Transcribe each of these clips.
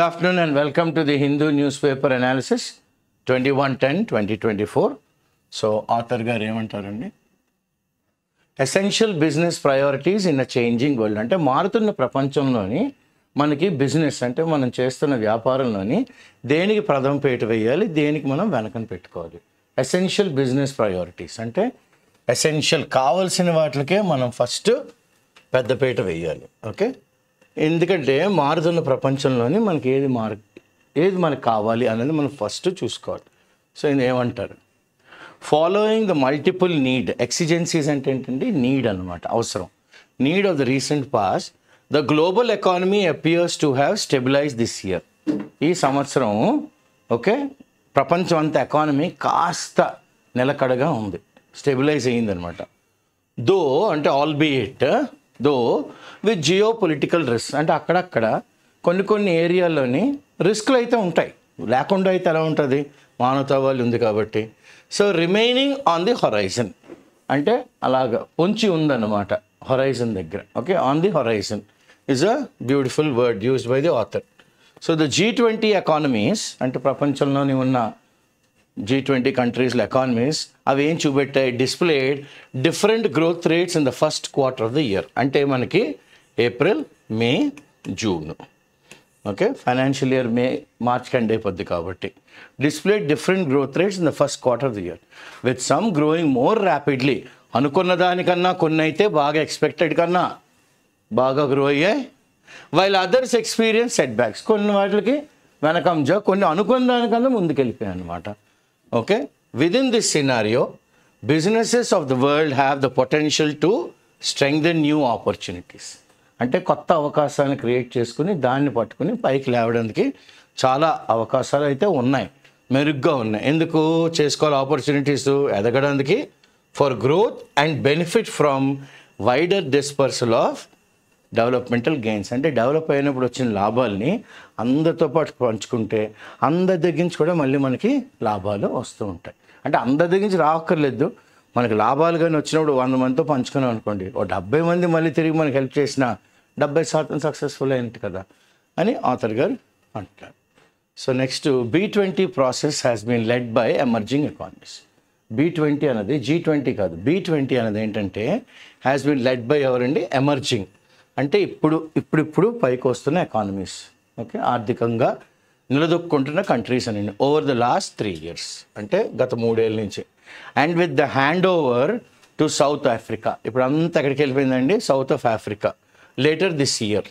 Good afternoon and welcome to the Hindu newspaper analysis 21/10/2024. So, author garu emantarandi essential business priorities in a changing world అంటే మారుతున్న ప్రపంచంలోని మనకి business అంటే మనం చేస్తున్న వ్యాపారంలోని దేనికి ప్రథమ పీట వేయాలి, దేనికి మనం వెనకన పెట్టుకోవాలి. ఎసెన్షియల్ బిజినెస్ ప్రయారిటీస్ అంటే ఎసెన్షియల్ కావాల్సిన వాటికే మనం ఫస్ట్ పెద్దపీట వేయాలి. ఓకే, ఎందుకంటే మారుతున్న ప్రపంచంలోని మనకి ఏది మనకు కావాలి అనేది మనం ఫస్ట్ చూసుకోవాలి. సో ఇది ఏమంటారు, following the multiple need exigencies అంటే ఏంటంటే నీడ్ అనమాట, అవసరం. Need of the recent past the global economy appears to have stabilize this year. ఈ సంవత్సరం ఓకే ప్రపంచం అంతా ఎకానమీ కాస్త నిలకడగా ఉంది, స్టెబిలైజ్ అయ్యిందనమాట. దో అంటే all be it though with geo political risk అంటే అక్కడక్కడ కొన్ని ఏరియాల్లోని రిస్క్లు అయితే ఉంటాయి, లేకుండా అయితే ఎలా ఉంటుంది, మానవతావాళ్ళు ఉంది కాబట్టి. So remaining on the horizon అంటే అలాగా పొంచి ఉందన్నమాట హొరైజన్ దగ్గర. Okay, on the horizon is a beautiful word used by the author. So the G20 economies అంటే ప్రపంచంలోని ఉన్న G20 కంట్రీస్లో ఎకానమీస్ అవి ఏం చూపెట్టాయి, displayed different growth rates in the first quarter of the year. అంటే మనకి April, May, June. Okay, financial year March కంటే అయిపోద్ది కాబట్టి displayed different growth rates in the first quarter of the year with some growing more rapidly. అనుకున్న దానికన్నా కొన్ని అయితే బాగా ఎక్స్పెక్టెడ్ కన్నా బాగా గ్రో అయ్యాయి. While others experience set backs, కొన్ని వాటికి వెనకంజ, కొన్ని అనుకున్న దానికన్నా ముందుకెళ్ళిపోయాయి అనమాట. Okay, within this scenario businesses of the world have the potential to strengthen new opportunities. అంటే కొత్త అవకాశాలను క్రియేట్ చేసుకుని దాన్ని పట్టుకుని పైకి లేవడానికి చాలా అవకాశాలు అయితే ఉన్నాయి, మెరుగ్గా ఉన్నాయి. ఎందుకు చేసుకోవాలి ఆపర్చునిటీస్, ఎదగడానికి, for growth and benefit from wider dispersal of developmental gains. అంటే డెవలప్ అయినప్పుడు వచ్చిన లాభాలని అందరితో పాటు పంచుకుంటే అందరి దగ్గర నుంచి కూడా మళ్ళీ మనకి లాభాలు వస్తూ ఉంటాయి. అంటే అందరి దగ్గర నుంచి రావక్కర్లేదు, మనకి లాభాలు కానీ వచ్చినప్పుడు 100 మందితో పంచుకున్నాం అనుకోండి, 70 మంది మళ్ళీ తిరిగి మనకి హెల్ప్ చేసిన 70% సక్సెస్ఫుల్ అయినట్టు కదా అని ఆథర్ గారు అంటారు. So next B20 process has been led by emerging economies. B20 అనేది G20 కాదు, B20 అనేది ఏంటంటే హ్యాస్ బీన్ లెడ్ బై ఎవరండి, ఎమర్జింగ్ అంటే ఇప్పుడు పైకి వస్తున్న ఎకానమీస్. ఓకే, ఆర్థికంగా నిలదొక్కుంటున్న కంట్రీస్ అని ఓవర్ ద లాస్ట్ 3 years అంటే గత 3 ఏళ్ళ నుంచి. And with the hand over to South Africa, ఇప్పుడు అంతా ఎక్కడికి వెళ్ళిపోయిందండి, South of Africa later this year,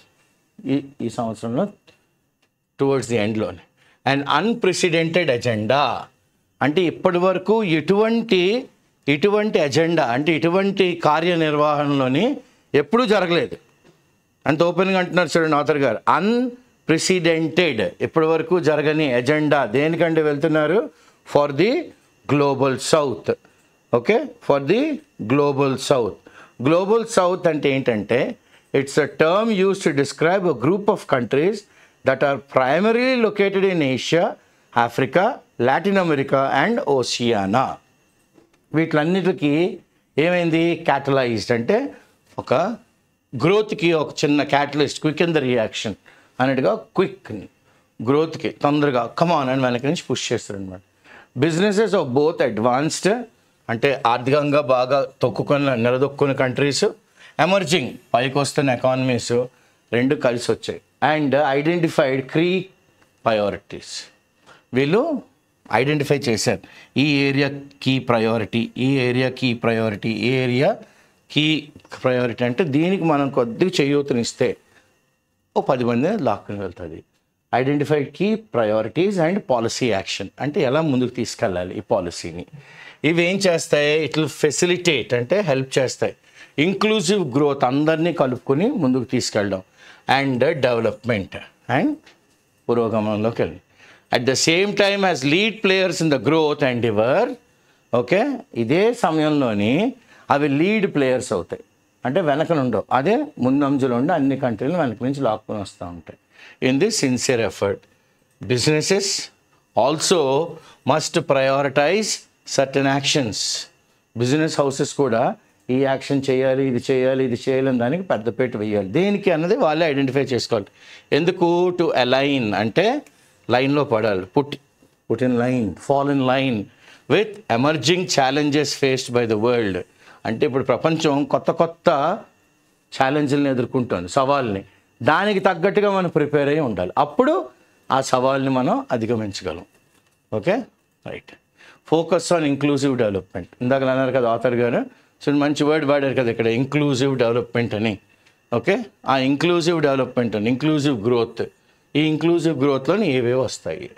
ఈ సంవత్సరంలో towards the ఎండ్లోనే. And unprecedented agenda అంటే ఇప్పటి వరకు ఇటువంటి ఎజెండా అంటే ఇటువంటి కార్యనిర్వహణలోని ఎప్పుడూ జరగలేదు. అంత ఓపెన్గా అంటున్నారు చూడండి ఆథర్ గారు, అన్ప్రెసిడెంటెడ్ ఇప్పటి వరకు జరగని ఎజెండా. దేనికంటే వెళ్తున్నారు, for the global South. Okay, for the global South. Global south అంటే ఏంటంటే it's a term use to describe a group of countries that are primarily located in Asia, Africa, Latin America and Oceania. వీటిలన్నిటికీ ఏమైంది, catalysed అంటే ఒక గ్రోత్కి ఒక చిన్న catalyst, quick in the reaction అన్నట్టుగా క్విక్ గ్రోత్కి తొందరగా కమాన్ అని వెనక నుంచి పుష్ చేస్తారనమాట. బిజినెసెస్ ఆఫ్ బోత్ అడ్వాన్స్డ్ అంటే ఆర్థికంగా బాగా నిలదొక్కున్న కంట్రీస్, ఎమర్జింగ్ పైకి వస్తున్న ఎకానమీస్ రెండు కలిసి వచ్చాయి. అండ్ ఐడెంటిఫైడ్ కీ ప్రయారిటీస్, వీళ్ళు ఐడెంటిఫై చేశారు ఈ ఏరియా కీ ప్రయారిటీ, ఈ ఏరియా కీ ప్రయారిటీ, ఈ ఏరియా కీ ప్రయారిటీ అంటే దీనికి మనం కొద్దిగా చేయూతనిస్తే 10 మంది లాక్కుని వెళ్తుంది. Identified key priorities and policy action అంటే ఎలా ముందుకు తీసుకెళ్ళాలి ఈ పాలసీని. ఇవి ఏం చేస్తాయి, ఇట్లా ఫెసిలిటేట్ అంటే హెల్ప్ చేస్తాయి ఇంక్లూజివ్ గ్రోత్, అందరినీ కలుపుకొని ముందుకు తీసుకెళ్ళడం, అండ్ డెవలప్మెంట్ అండ్ పురోగమనంలోకి వెళ్ళి. At the same time as lead players in the growth and driver. Okay, ఇదే సమయంలోని అవి లీడ్ ప్లేయర్స్ అవుతాయి అంటే వెనక నుండవు, అదే ముందంజలో ఉండి అన్ని కంట్రీలు వెనక నుంచి లాక్కొని వస్తూ ఉంటాయి. In this sincere effort businesses also must prioritize certain actions. Business houses కూడా ఈ యాక్షన్ చేయాలి, ఇది చేయాలి, ఇది చేయాలని దానికి పెద్దపీట వేయాలి. దేనికి అన్నది వాళ్ళే ఐడెంటిఫై చేసుకోవాలి. ఎందుకు? టు అలైన్ అంటే లైన్లో పడాలి. Put in line, fall in line with emerging challenges faced by the world. అంటే ఇప్పుడు ప్రపంచం కొత్త కొత్త ఛాలెంజ్లను ఎదుర్కొంటుంది, సవాల్ని. దానికి తగ్గట్టుగా మనం ప్రిపేర్ అయ్యి ఉండాలి. అప్పుడు ఆ సవాల్ని మనం అధిగమించగలం. Okay, right. Focus on inclusive development. ఇందాక అన్నారు కదా ఆథర్ గారు, సో మంచి వర్డ్ వాడారు కదా ఇక్కడ, ఇంక్లూజివ్ డెవలప్మెంట్ అని. ఓకే, ఆ ఇంక్లూజివ్ డెవలప్మెంట్ అని, ఇంక్లూజివ్ గ్రోత్. ఈ ఇంక్లూజివ్ గ్రోత్లోని ఏవేవి వస్తాయి?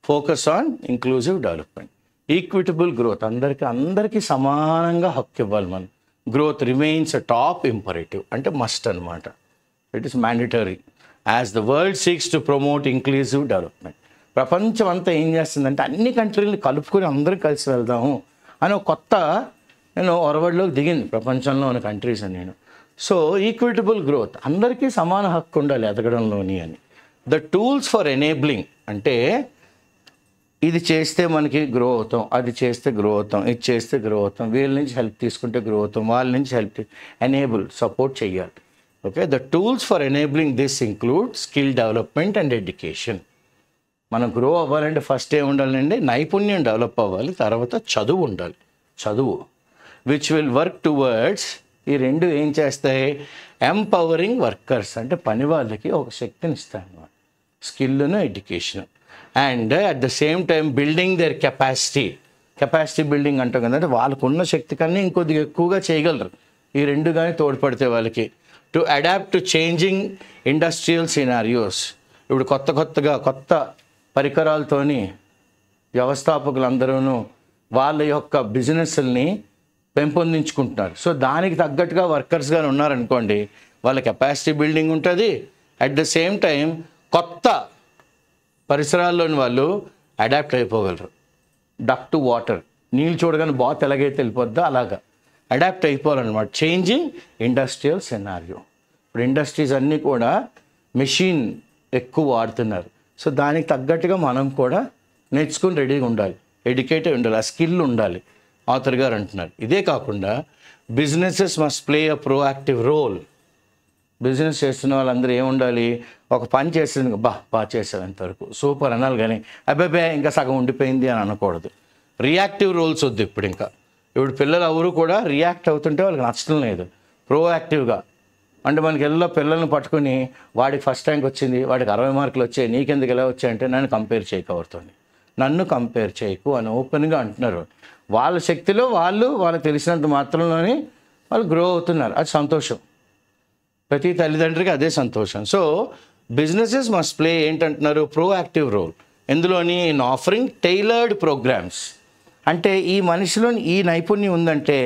Focus on inclusive development. Equitable growth, అందరికీ సమానంగా హక్కు ఇవ్వాలి మనం. గ్రోత్ రిమైన్స్ అ టాప్ ఇంపరేటివ్, అంటే మస్ట్ అనమాట. It is mandatory as the world seeks to promote inclusive development. ప్రపంచం అంతా ఏం చేస్తుందంటే అన్ని కంట్రీలని కలుపుకొని అందరూ కలిసి వెళ్దాము అని ఒక కొత్త ఒరవడిలోకి దిగింది ప్రపంచంలో ఉన్న కంట్రీస్ అని. సో ఈక్విటబుల్ గ్రోత్, అందరికీ సమాన హక్కు ఉండాలి ఎదగడంలోని అని. ద టూల్స్ ఫర్ ఎనేబ్లింగ్ అంటే ఇది చేస్తే మనకి గ్రో అవుతాం, అది చేస్తే గ్రో అవుతాం, ఇది చేస్తే గ్రో అవుతాం, వీళ్ళ నుంచి హెల్ప్ తీసుకుంటే గ్రో అవుతాం, వాళ్ళ నుంచి హెల్ప్ ఎనేబుల్ సపోర్ట్ చేయాలి. Okay, the tools for enabling this include skill development and education. మనం గ్రో అవ్వాలంటే ఫస్ట్ ఏం ఉండాలండి? నైపుణ్యం డెవలప్ అవ్వాలి, తర్వాత చదువు ఉండాలి. చదువు విచ్ విల్ వర్క్ టువర్డ్స్, ఈ రెండు ఏం చేస్తాయి? ఎంపవరింగ్ వర్కర్స్ అంటే పని వాళ్ళకి ఒక శక్తిని ఇస్తాయి అన్నమాట, స్కిల్ను education. And at the same time building their capacity building అంటాం కదా, అంటే వాళ్ళకున్న శక్తి కన్నా ఇంకొద్దిగా ఎక్కువగా చేయగలరు ఈ రెండు కానీ తోడ్పడితే వాళ్ళకి. To adapt to changing industrial scenarios. ఇప్పుడు కొత్త పరికరాలతోని వ్యవస్థాపకులందరూ వాళ్ళ యొక్క బిజినెస్ని పెంపొందించుకుంటున్నారు. సో దానికి తగ్గట్టుగా వర్కర్స్ కానీ ఉన్నారనుకోండి, వాళ్ళ కెపాసిటీ బిల్డింగ్ ఉంటుంది. అట్ ద సేమ్ టైం కొత్త పరిసరాల్లోని వాళ్ళు అడాప్ట్ అయిపోగలరు. డక్ టు వాటర్, నీళ్ళు చూడగానే బాత్ ఎలాగైతే వెళ్ళిపోద్దో అలాగా అడాప్ట్ అయిపోవాలన్నమాట. Changing industrial scenario. ఇప్పుడు ఇండస్ట్రీస్ అన్నీ కూడా మెషిన్ ఎక్కువ వాడుతున్నారు. సో దానికి తగ్గట్టుగా మనం కూడా నేర్చుకుని రెడీగా ఉండాలి, ఎడ్యుకేటెడ్ ఉండాలి, ఆ స్కిల్ ఉండాలి ఆథర్ గారు అంటున్నారు. ఇదే కాకుండా businesses must play a proactive role. Business చేస్తున్న వాళ్ళందరూ ఏముండాలి? ఒక పని చేస్తుంది, బాగా చేసావు ఎంతవరకు సూపర్ అనాలి, కానీ అబ్బాబే ఇంకా సగం ఉండిపోయింది అని అనకూడదు. రియాక్టివ్ రోల్స్ వద్దు. ఇప్పుడు పిల్లలు ఎవరు కూడా రియాక్ట్ అవుతుంటే వాళ్ళకి నచ్చడం లేదు. ప్రోయాక్టివ్గా అంటే మనకి ఎలా పిల్లల్ని పట్టుకుని వాడికి ఫస్ట్ ర్యాంక్ వచ్చింది, వాడికి 60 మార్కులు వచ్చాయి, నీకెందుకు ఎలా వచ్చాయంటే నన్ను కంపేర్ చేయకు, ఎవరితోని నన్ను కంపేర్ చేయకు అని ఓపెన్గా అంటున్నారు. వాళ్ళ శక్తిలో వాళ్ళకి తెలిసినంత మాత్రంలోనే వాళ్ళు గ్రో అవుతున్నారు. అది సంతోషం, ప్రతి తల్లిదండ్రికి అదే సంతోషం. సో బిజినెసెస్ మస్ట్ ప్లే ఏంటంటున్నారు? Proactive role. ఎందులోని? In offering tailored programmes. అంటే ఈ మనిషిలోని ఈ నైపుణ్యం ఉందంటే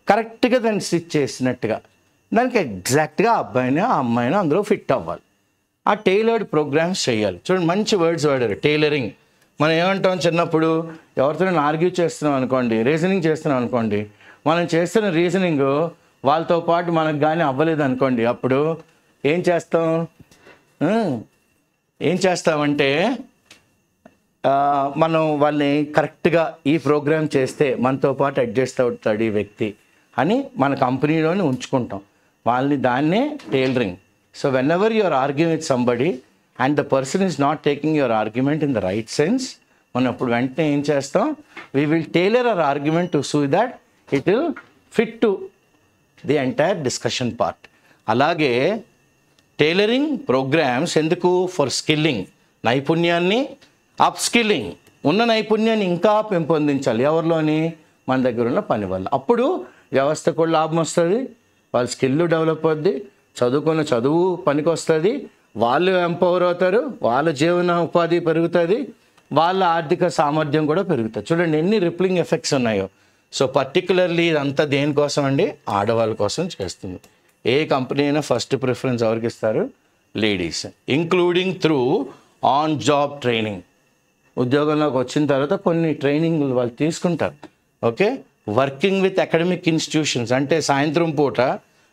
కరెక్ట్గా దాన్ని స్టిచ్ చేసినట్టుగా దానికి ఎగ్జాక్ట్గా ఆ అబ్బాయిని ఆ అమ్మాయిని అందులో ఫిట్ అవ్వాలి. ఆ టైలర్డ్ ప్రోగ్రామ్స్ చేయాలి. చూడండి, మంచి వర్డ్స్ వాడారు, టైలరింగ్. మనం ఏమంటాం చిన్నప్పుడు, ఎవరితో ఆర్గ్యూ చేస్తున్నాం అనుకోండి, రీజనింగ్ చేస్తున్నాం అనుకోండి, మనం చేస్తున్న రీజనింగ్ వాళ్ళతో పాటు మనకు కానీ అవ్వలేదు అనుకోండి, అప్పుడు ఏం చేస్తామంటే మనం వాళ్ళని కరెక్ట్గా ఈ ప్రోగ్రామ్ చేస్తే మనతో పాటు అడ్జస్ట్ అవుతాడు ఈ వ్యక్తి అని మన కంపెనీలోనే ఉంచుకుంటాం వాళ్ళని. దాన్నే tailoring. So whenever you're arguing with somebody and the person is not taking your argument in the right sense, మనం అప్పుడు వెంటనే ఏం చేస్తాం? We will tailor our argument to so that it will fit to the entire discussion part. అలాగే tailoring programmes ఎందుకు? For skilling, నైపుణ్యాన్ని upskilling, ఉన్న నైపుణ్యాన్ని ఇంకా పెంపొందించాలి. ఎవరిలోని? మన దగ్గర ఉన్న పని వల్ల. అప్పుడు వ్యవస్థకు కూడా లాభం వస్తుంది, వాళ్ళ స్కిల్ డెవలప్ అవుద్ది, చదువుకున్న చదువు పనికి వస్తుంది, వాళ్ళు ఎంపవర్ అవుతారు, వాళ్ళ జీవన ఉపాధి పెరుగుతుంది, వాళ్ళ ఆర్థిక సామర్థ్యం కూడా పెరుగుతుంది. చూడండి ఎన్ని రిప్లింగ్ ఎఫెక్ట్స్ ఉన్నాయో. సో పర్టికులర్లీ ఇదంతా దేనికోసం అండి? ఆడవాళ్ళ కోసం చేస్తుంది. ఏ కంపెనీ అయినా ఫస్ట్ ప్రిఫరెన్స్ ఎవరికి ఇస్తారు? Ladies. Including through on job training. ఉద్యోగంలోకి వచ్చిన తర్వాత కొన్ని ట్రైనింగ్లు వాళ్ళు తీసుకుంటారు. Okay, working with academic institutions అంటే సాయంత్రం పూట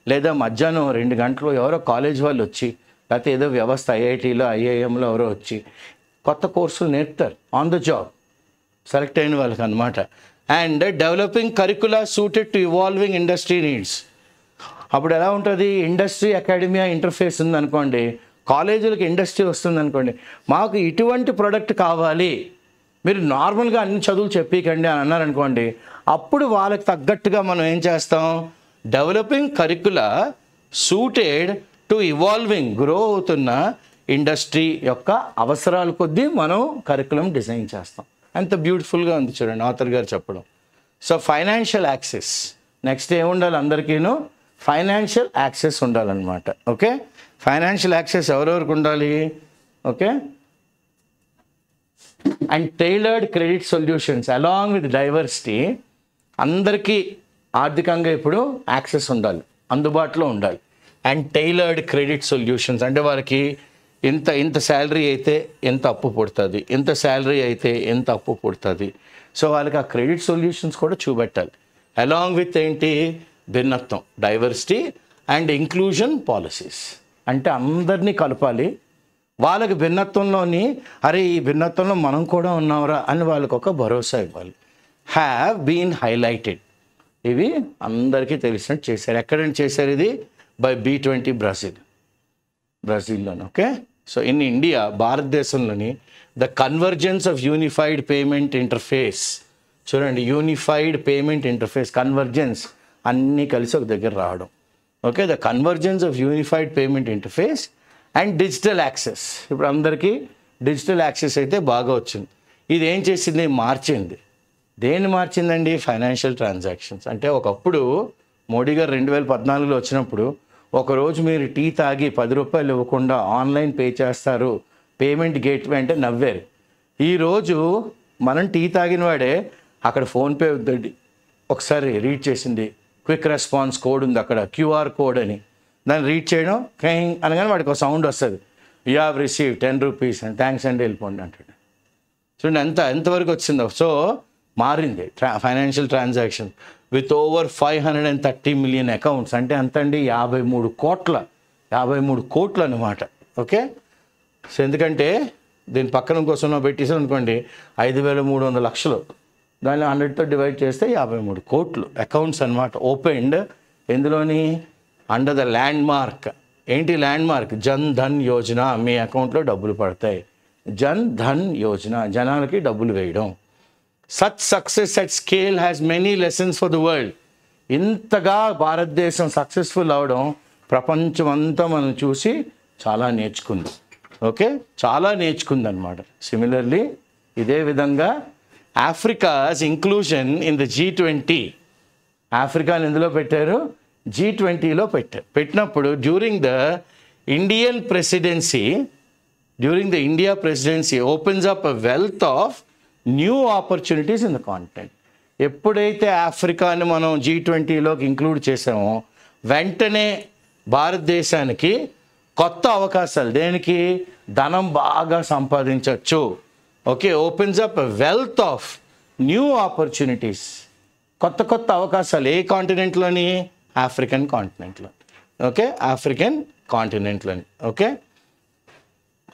లేదా మధ్యాహ్నం 2 గంటలు ఎవరో కాలేజ్ వాళ్ళు వచ్చి, లేకపోతే ఏదో వ్యవస్థ ఐఐటీలో ఐఐఎంలో ఎవరో వచ్చి కొత్త కోర్సులు నేర్పుతారు ఆన్ ద జాబ్ సెలెక్ట్ అయిన వాళ్ళకి అనమాట. And developing curricula suited to evolving industry needs. అప్పుడు ఎలా ఉంటుంది, ఇండస్ట్రీ అకాడమియా ఇంటర్ఫేస్ ఉందనుకోండి, కాలేజీలకు ఇండస్ట్రీ వస్తుంది అనుకోండి, మాకు ఇటువంటి ప్రోడక్ట్ కావాలి, మీరు నార్మల్గా అన్ని చదువులు చెప్పకండి అని అన్నారనుకోండి, అప్పుడు వాళ్ళకి తగ్గట్టుగా మనం ఏం చేస్తాం, developing curricula suited to evolving grow అవుతున్న ఇండస్ట్రీ యొక్క అవసరాల కొద్దీ మనం కరికులం డిజైన్ చేస్తాం. అంత బ్యూటిఫుల్గా ఉంది చూడండి ఆథర్ గారు చెప్పడం. సో ఫైనాన్షియల్ యాక్సెస్, నెక్స్ట్ ఏముండాలి అందరికీను, ఫైనాన్షియల్ యాక్సెస్ ఉండాలన్నమాట. ఓకే, ఫైనాన్షియల్ యాక్సెస్ ఎవరెవరికి ఉండాలి, okay, and tailored credit solutions along with diversity. అందరికీ ఆర్థికంగా ఇప్పుడు యాక్సెస్ ఉండాలి, అందుబాటులో ఉండాలి. అండ్ టైలర్డ్ క్రెడిట్ సొల్యూషన్స్ అంటే వారికి ఇంత శాలరీ అయితే ఎంత అప్పు పుడుతుంది, ఇంత శాలరీ అయితే ఎంత అప్పు పుడుతుంది. సో వాళ్ళకి ఆ క్రెడిట్ సొల్యూషన్స్ కూడా చూపెట్టాలి. అలాంగ్ విత్ ఏంటి, భిన్నత్వం, డైవర్సిటీ అండ్ ఇంక్లూజన్ పాలసీస్. అంటే అందరినీ కలపాలి, వాళ్ళకి భిన్నత్వంలోని అరే ఈ భిన్నత్వంలో మనం కూడా ఉన్నావురా అని వాళ్ళకి ఒక భరోసా ఇవ్వాలి. హ్యావ్ బీన్ హైలైటెడ్, ఇవి అందరికీ తెలిసినట్టు చేశారు. ఎక్కడంటే చేశారు ఇది, బై B20 బ్రెజిల్లోని. ఓకే, సో ఇన్ ఇండియా, భారతదేశంలోని the convergence of unified payment interface. చూడండి, యూనిఫైడ్ పేమెంట్ ఇంటర్ఫేస్, కన్వర్జెన్స్ అన్నీ కలిసి ఒక దగ్గర రావడం. Okay, the convergence of unified payment interface and digital access. ఇప్పుడు అందరికీ డిజిటల్ యాక్సెస్ అయితే బాగా వచ్చింది. ఇది ఏం చేసింది, మార్చింది. దేన్ని మార్చిందండి, ఫైనాన్షియల్ ట్రాన్సాక్షన్స్. అంటే ఒకప్పుడు మోడీ గారు 2014లో వచ్చినప్పుడు ఒకరోజు మీరు టీ తాగి 10 రూపాయలు ఇవ్వకుండా ఆన్లైన్ పే చేస్తారు, పేమెంట్ గేట్వే అంటే నవ్వారు. ఈరోజు మనం టీ తాగిన వాడే అక్కడ ఫోన్పే వద్దండి, ఒకసారి రీడ్ చేసింది, క్విక్ రెస్పాన్స్ కోడ్ ఉంది అక్కడ, QR కోడ్ అని, దాన్ని రీడ్ చేయడం క్రైంగ్ అనగానే వాడికి ఒక సౌండ్ వస్తుంది, యూ హ్యావ్ రిసీవ్ 10 రూపీస్ అని, థ్యాంక్స్ అండి వెళ్ళిపోండి అంటాడు. చూడండి ఎంతవరకు వచ్చిందో. సో మారింది financial transaction with over 530 million accounts. అంటే అంతండి 53 కోట్లు అనమాట. ఓకే, సో ఎందుకంటే దీని పక్కన కోసం పెట్టేసాం అనుకోండి 5,300 లక్షలు, దాన్ని 100తో డివైడ్ చేస్తే 53 కోట్లు అకౌంట్స్ అనమాట. ఓపెన్డ్ ఎందులోని, అండర్ ద ల్యాండ్ మార్క్. ఏంటి ల్యాండ్ మార్క్, జన్ ధన్ యోజన. మీ అకౌంట్లో డబ్బులు పడతాయి, జన్ ధన్ యోజన, జనాలకి డబ్బులు వేయడం. Such success at scale has many lessons for the world. ఇంతగా భారతదేశం సక్సెస్ఫుల్ అవడం ప్రపంచం అంతా మనం చూసి చాలా నేర్చుకుంది. ఓకే, చాలా నేర్చుకుంది అనమాట. సిమిలర్లీ ఇదే విధంగా Africa's inclusion in the G20, ఆఫ్రికాని ఎందులో పెట్టారు, G20లో పెట్టారు. పెట్టినప్పుడు during the India presidency opens up a wealth of new opportunities in the continent. ఎప్పుడైతే ఆఫ్రికాని మనం G20లోకి ఇంక్లూడ్ చేసామో వెంటనే భారతదేశానికి కొత్త అవకాశాలు, దేనికి, ధనం బాగా సంపాదించవచ్చు. Okay, opens up wealth of new opportunities, కొత్త అవకాశాలు. ఏ కాంటినెంట్లోని, ఆఫ్రికన్ కాంటినెంట్లో. ఓకే, ఆఫ్రికన్ కాంటినెంట్లోని. Okay,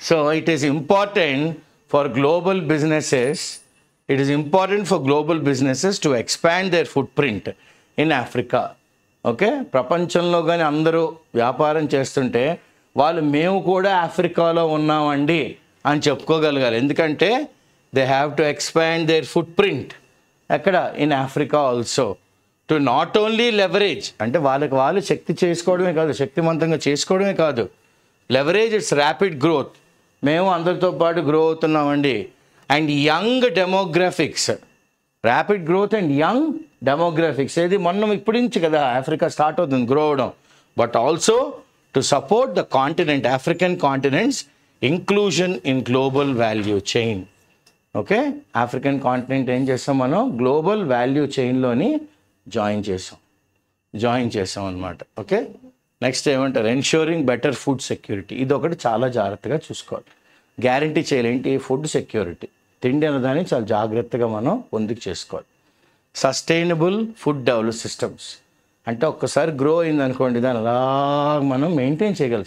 so it is important for global businesses, to expand their footprint in Africa. Okay, ప్రపంచంలో కానీ అందరూ వ్యాపారం చేస్తుంటే వాళ్ళు మేము కూడా ఆఫ్రికాలో ఉన్నామండి అని చెప్పుకోగలగాలి. ఎందుకంటే they have to expand their footprint ఎక్కడ, in Africa also, to not only leverage, అంటే వాళ్ళకి వాళ్ళు శక్తివంతంగా చేసుకోవడమే కాదు, లెవరేజ్ ఇట్స్ ర్యాపిడ్ గ్రోత్, మేము అందరితో పాటు గ్రో అవుతున్నామండి. And young demographics, rapid growth and young demographics. ఏది మొన్న ఇప్పటి నుంచి కదా ఆఫ్రికా స్టార్ట్ అవుతుంది గ్రో అవడం. But also to support the continent, African continents inclusion in global value chain. Okay, African continent ఏం చేస్తాం మనం, గ్లోబల్ వాల్యూ చైన్లోని జాయిన్ చేసాం అనమాట. ఓకే, నెక్స్ట్ ఏమంటారు, ఎన్ష్యూరింగ్ బెటర్ ఫుడ్ సెక్యూరిటీ. ఇది ఒకటి చాలా జాగ్రత్తగా చూసుకోవాలి, గ్యారంటీ చేయాలేంటి, ఫుడ్ సెక్యూరిటీ, తిండి అన్నదాన్ని చాలా జాగ్రత్తగా మనం పొందికి చేసుకోవాలి. సస్టైనబుల్ ఫుడ్ డెవలప్ సిస్టమ్స్, అంటే ఒక్కసారి గ్రో అయిందనుకోండి దాన్ని అలా మనం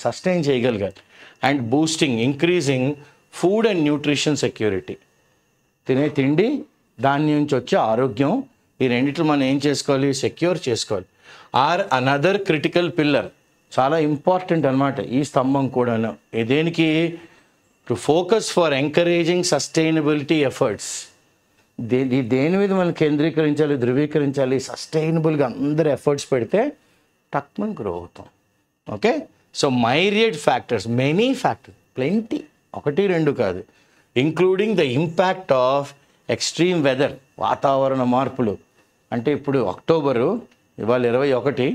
సస్టైన్ చేయగలగాలి. And boosting, increasing food and nutrition security, తినే తిండి, దాని నుంచి వచ్చే ఆరోగ్యం, ఈ రెండిట్లో మనం ఏం చేసుకోవాలి, సెక్యూర్ చేసుకోవాలి. ఆర్ అనదర్ క్రిటికల్ పిల్లర్, చాలా ఇంపార్టెంట్ అనమాట ఈ స్తంభం కూడాను. దేనికి, to focus for encouraging sustainability efforts. దేని మీద మనం కేంద్రీకరించాలి, ధృవీకరించాలి, సస్టైనబుల్గా అందరు ఎఫర్ట్స్ పెడితే టక్మన్ గ్రో అవుతాం. Okay, so myriad factors, many factors, plenty, 1-2 కాదు, including the impact of extreme weather, వాతావరణ మార్పులు. అంటే ఇప్పుడు అక్టోబరు, ఇవాళ 21,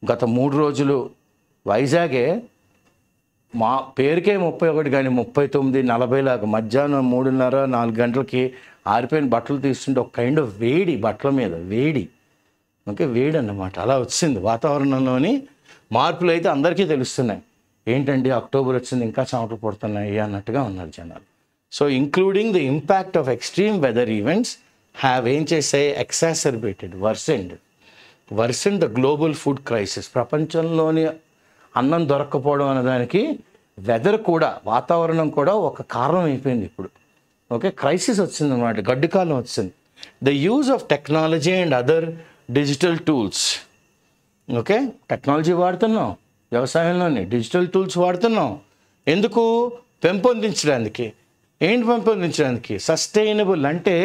గత 3 రోజులు వైజాగే మా పేరుకే 31 కానీ 39, 40 లాగా మధ్యాహ్నం 3:30-4 గంటలకి ఆరిపోయిన బట్టలు తీస్తుంటే ఒక కైండ్ ఆఫ్ వేడి, బట్టల మీద వేడి. ఓకే, వేడి అన్నమాట. అలా వచ్చింది వాతావరణంలోని మార్పులు అయితే అందరికీ తెలుస్తున్నాయి. ఏంటండి అక్టోబర్ వచ్చింది ఇంకా చెమటలు పడుతున్నాయి అన్నట్టుగా ఉన్నారు జనాలు. So including the impact of extreme weather events have ఏం చేసాయి, exacerbated, worsened the global food crisis. ప్రపంచంలోని అన్నం దొరక్కపోవడం అనేదానికి వెదర్ కూడా, వాతావరణం కూడా ఒక కారణం అయిపోయింది ఇప్పుడు. ఓకే, క్రైసిస్ వచ్చింది అన్నమాట, గడ్డు కాలం వచ్చింది. The use of technology and other digital tools. Okay, technology వాడుతున్నాం, వ్యవసాయంలోని డిజిటల్ టూల్స్ వాడుతున్నాం. ఎందుకు, పెంపొందించడానికి. ఏంటి పెంపొందించడానికి, సస్టైనబుల్. అంటే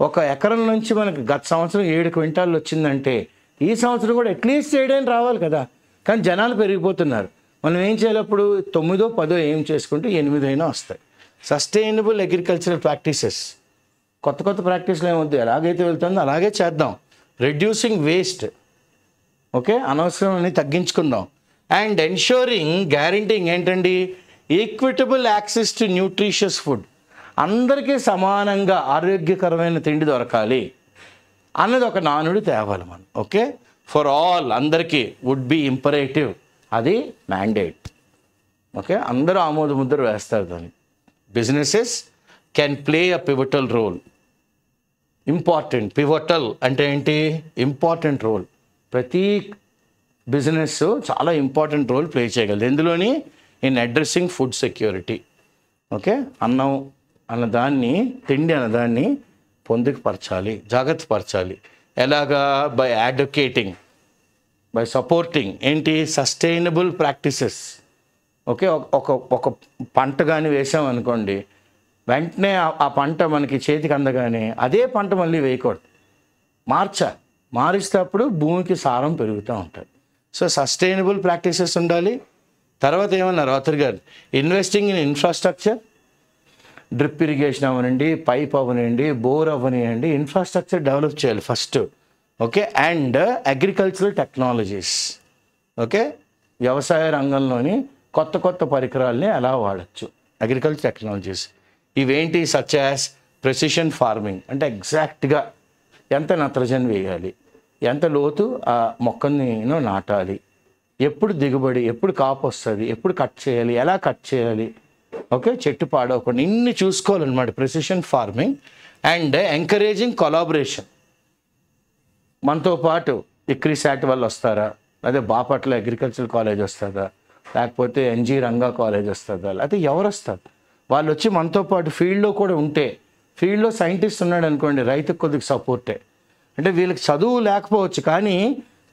ఒక ఎకరం నుంచి మనకి గత సంవత్సరం 7 క్వింటాలు వచ్చిందంటే ఈ సంవత్సరం కూడా అట్లీస్ట్ 7 రావాలి కదా. కానీ జనాలు పెరిగిపోతున్నారు. మనం ఏం చేయాలి, అప్పుడు 9-10 ఏం చేసుకుంటే 8 వస్తాయి. సస్టైనబుల్ అగ్రికల్చరల్ ప్రాక్టీసెస్, కొత్త ప్రాక్టీస్లు ఏమవుతుంది, ఎలాగైతే వెళ్తుందో అలాగే చేద్దాం. రెడ్యూసింగ్ వేస్ట్, ఓకే, అనవసరాన్ని తగ్గించుకుందాం. అండ్ ఎన్షూరింగ్, గ్యారంటీయింగ్ ఏంటండి, equitable access to nutritious food. అందరికీ సమానంగా ఆరోగ్యకరమైన తిండి దొరకాలి అన్నది ఒక నానుడి తేవాలి మనం. ఓకే, ఫర్ ఆల్, అందరికీ వుడ్ బి ఇంపరేటివ్, అది మ్యాండేట్. ఓకే, అందరూ ఆమోద ముద్ర వేస్తారు దాన్ని. Businesses can play a pivotal role. Important, pivotal అంటే ఏంటి, ఇంపార్టెంట్ రోల్. ప్రతి బిజినెస్ చాలా ఇంపార్టెంట్ రోల్ ప్లే చేయగలదు ఎందులోని, in addressing food security. Okay, అన్నం అన్నదాన్ని, తిండి అన్నదాన్ని పొందుపరచాలి, జాగ్రత్త పరచాలి. ఎలాగా, బై అడ్వకేటింగ్, బై సపోర్టింగ్ ఏంటి, సస్టైనబుల్ ప్రాక్టీసెస్. ఓకే, ఒక పంట కానీ వేసామనుకోండి, వెంటనే ఆ పంట మనకి చేతికి అందగానే అదే పంట మళ్ళీ వేయకూడదు, మారిస్తే అప్పుడు భూమికి సారం పెరుగుతూ ఉంటుంది. సో సస్టైనబుల్ ప్రాక్టీసెస్ ఉండాలి. తర్వాత ఏమన్నారు ఆథర్ గారు, investing in infrastructure, drip irrigation అవనండి, పైప్ అవనండి, బోర్ అవనియండి, ఇన్ఫ్రాస్ట్రక్చర్ డెవలప్ చేయాలి first. Okay, and agricultural technologies. Okay, వ్యవసాయ రంగంలోని కొత్త పరికరాలని ఎలా వాడచ్చు, అగ్రికల్చర్ టెక్నాలజీస్. ఇవేంటి, సచ్ యాజ్ ప్రెసిషన్ ఫార్మింగ్, అంటే ఎగ్జాక్ట్గా ఎంత నత్రజని వేయాలి, ఎంత లోతు ఆ మొక్కని నాటాలి, ఎప్పుడు దిగుబడి, ఎప్పుడు కాపు వస్తుంది, ఎప్పుడు కట్ చేయాలి, ఎలా కట్ చేయాలి. ఓకే, చెట్టు పాడవకుండా ఇన్ని చూసుకోవాలన్నమాట, precision farming. And encouraging collaboration. మనతో పాటు ఇక్రిసాట్ వాళ్ళు వస్తారా, అదే బాపట్ల అగ్రికల్చర్ కాలేజ్ వస్తుందా, లేకపోతే ఎన్జీ రంగా కాలేజ్ వస్తుందా, లేకపోతే ఎవరు వస్తారు, వాళ్ళు వచ్చి మనతో పాటు ఫీల్డ్లో కూడా ఉంటే, ఫీల్డ్లో సైంటిస్ట్ ఉన్నాడు అనుకోండి, రైతుకు కొద్దిగా సపోర్టే. అంటే వీళ్ళకి చదువు లేకపోవచ్చు కానీ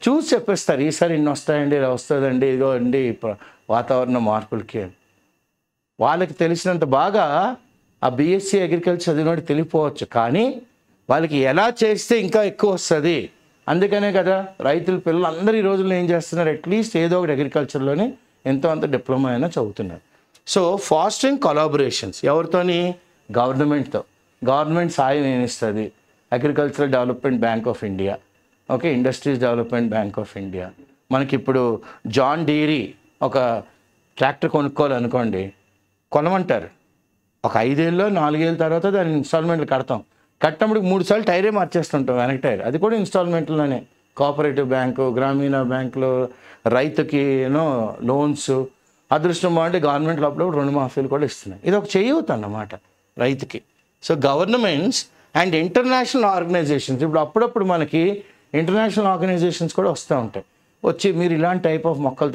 చూసి చెప్పేస్తారు, ఈసారి ఇన్ని వస్తాయండి, ఇలా వస్తుందండి, ఇదిగో అండి వాతావరణ మార్పులకి. వాళ్ళకి తెలిసినంత బాగా ఆ బీఎస్సీ అగ్రికల్చర్ చదివినట్టు తెలియపోవచ్చు, కానీ వాళ్ళకి ఎలా చేస్తే ఇంకా ఎక్కువ వస్తుంది. అందుకనే కదా రైతుల పిల్లలు అందరూ ఈ రోజుల్లో ఏం చేస్తున్నారు, అట్లీస్ట్ ఏదో ఒకటి అగ్రికల్చర్లోనే ఎంతో అంత డిప్లొమా అయినా చదువుతున్నారు. సో ఫాస్టరింగ్ కొలాబరేషన్స్ ఎవరితోని, గవర్నమెంట్తో. గవర్నమెంట్ సాయం ఏమిస్తుంది, agricultural development bank of India, okay, industries development bank of India. మనకి ఇప్పుడు జాన్ డీరీ ఒక ట్రాక్టర్ కొనుక్కోవాలనుకోండి, కొనమంటారు. ఒక 5 ఏళ్ళలో 4 ఏళ్ళ తర్వాత దాని ఇన్స్టాల్మెంట్లు కడతాం. కట్టినప్పుడు 3 సార్లు టైరే మార్చేస్తుంటాం, వెనక టైర్, అది కూడా ఇన్స్టాల్మెంట్లోనే. కోఆపరేటివ్ బ్యాంకు, గ్రామీణ బ్యాంకులో రైతుకి లోన్స్, అదృష్టం బాగుంటే గవర్నమెంట్లో అప్పుడు రుణమాఫీలు కూడా ఇస్తున్నాయి. ఇది ఒక చేయూత అన్నమాట రైతుకి. So governments and international organizations, ఇప్పుడు అప్పుడప్పుడు మనకి ఇంటర్నేషనల్ ఆర్గనైజేషన్స్ కూడా వస్తూ ఉంటాయి, వచ్చి మీరు ఇలాంటి టైప్ ఆఫ్ మొక్కలు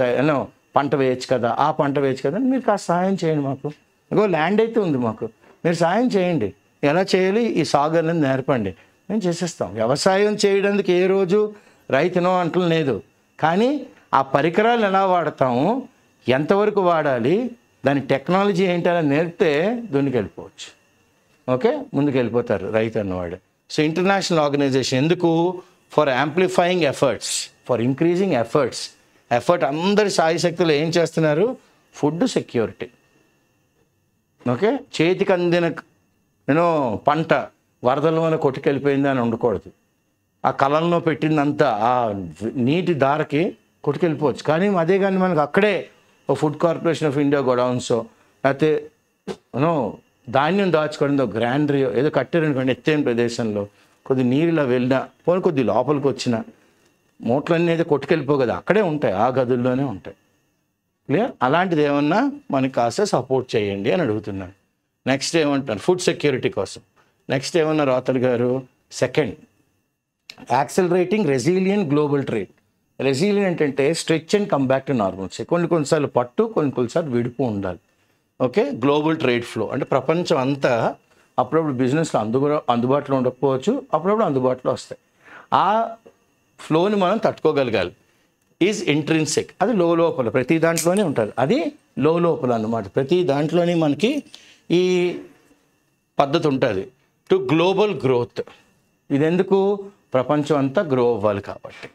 పంట వేయచ్చు కదా, ఆ పంట వేయచ్చు కదా, మీరు కాస్త సహాయం చేయండి, మాకు ఇంకో ల్యాండ్ అయితే ఉంది, మాకు మీరు సహాయం చేయండి, ఎలా చేయాలి, ఈ సాగు అనేది నేర్పండి, మేము చేసేస్తాం. వ్యవసాయం చేయడానికి ఏ రోజు రైతునో అంటం లేదు, కానీ ఆ పరికరాలు ఎలా వాడతాము, ఎంతవరకు వాడాలి, దాని టెక్నాలజీ ఏంటని నేర్పితే దునికి వెళ్ళిపోవచ్చు. ఓకే, ముందుకు వెళ్ళిపోతారు రైతు అన్నవాడు. సో ఇంటర్నేషనల్ ఆర్గనైజేషన్ ఎందుకు? For amplifying efforts, for increasing effort అందరి సాయశక్తులు ఏం చేస్తున్నారు? Food security. ఓకే, చేతికి అందిన పంట వరదల కొట్టుకెళ్ళిపోయింది అని ఉండకూడదు. ఆ కలంలో పెట్టిందంతా ఆ నీటి దారకి కొట్టుకెళ్ళిపోవచ్చు. కానీ అదే కానీ మనకు అక్కడే ఓ ఫుడ్ కార్పొరేషన్ ఆఫ్ ఇండియా గోడౌన్సో లేకపోతే ధాన్యం దాచుకోవడంతో గ్రాండరీయో ఏదో కట్టారనుకోండి ఎత్తైన ప్రదేశంలో, కొద్ది నీరులో వెళ్ళినా పోనీ కొద్ది లోపలికి వచ్చిన మూటలన్నీ అయితే కొట్టుకెళ్ళిపో కదా, అక్కడే ఉంటాయి, ఆ గదుల్లోనే ఉంటాయి. క్లియర్? అలాంటిది ఏమన్నా మనకి కాస్త సపోర్ట్ చేయండి అని అడుగుతున్నాను. నెక్స్ట్ ఏమంటారు? ఫుడ్ సెక్యూరిటీ కోసం నెక్స్ట్ ఏమన్నారు ఆథర్ గారు? Second, accelerating resilient global trade. Resilient అంటే stretch and come back to normalcy. కొన్నిసార్లు పట్టు, కొన్నిసార్లు విడుపు ఉండాలి. ఓకే, గ్లోబల్ ట్రేడ్ ఫ్లో అంటే ప్రపంచం అంతా అప్పుడప్పుడు బిజినెస్లో అందుబాటులో ఉండకపోవచ్చు, అప్పుడప్పుడు అందుబాటులో వస్తాయి. ఆ ఫ్లోని మనం తట్టుకోగలగాలి. ఈజ్ ఇంట్రిన్సిక్, అది లోపల ప్రతి దాంట్లోనే ఉంటుంది, అది లోపల అన్నమాట. ప్రతి దాంట్లోనే మనకి ఈ పద్ధతి ఉంటుంది. టు గ్లోబల్ గ్రోత్, ఇది ఎందుకు? ప్రపంచం అంతా గ్రో అవ్వాలి కాబట్టి.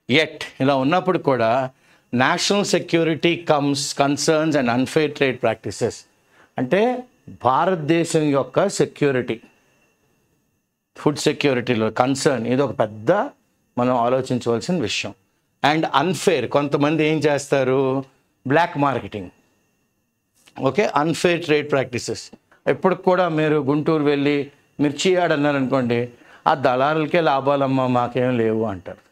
ఎట్ ఇలా ఉన్నప్పుడు కూడా national security concerns and unfair trade practices అంటే భారతదేశం యొక్క సెక్యూరిటీ, ఫుడ్ సెక్యూరిటీలో కన్సర్న్, ఇది ఒక పెద్ద మనం ఆలోచించవలసిన విషయం. అండ్ అన్ఫెయిర్, కొంతమంది ఏం చేస్తారు? Black marketing. Okay, unfair trade practices. ఎప్పటికి కూడా మీరు గుంటూరు వెళ్ళి మిర్చి ఆడన్నారనుకోండి, ఆ దళారులకే లాభాలమ్మా, మాకేం లేవు అంటారు.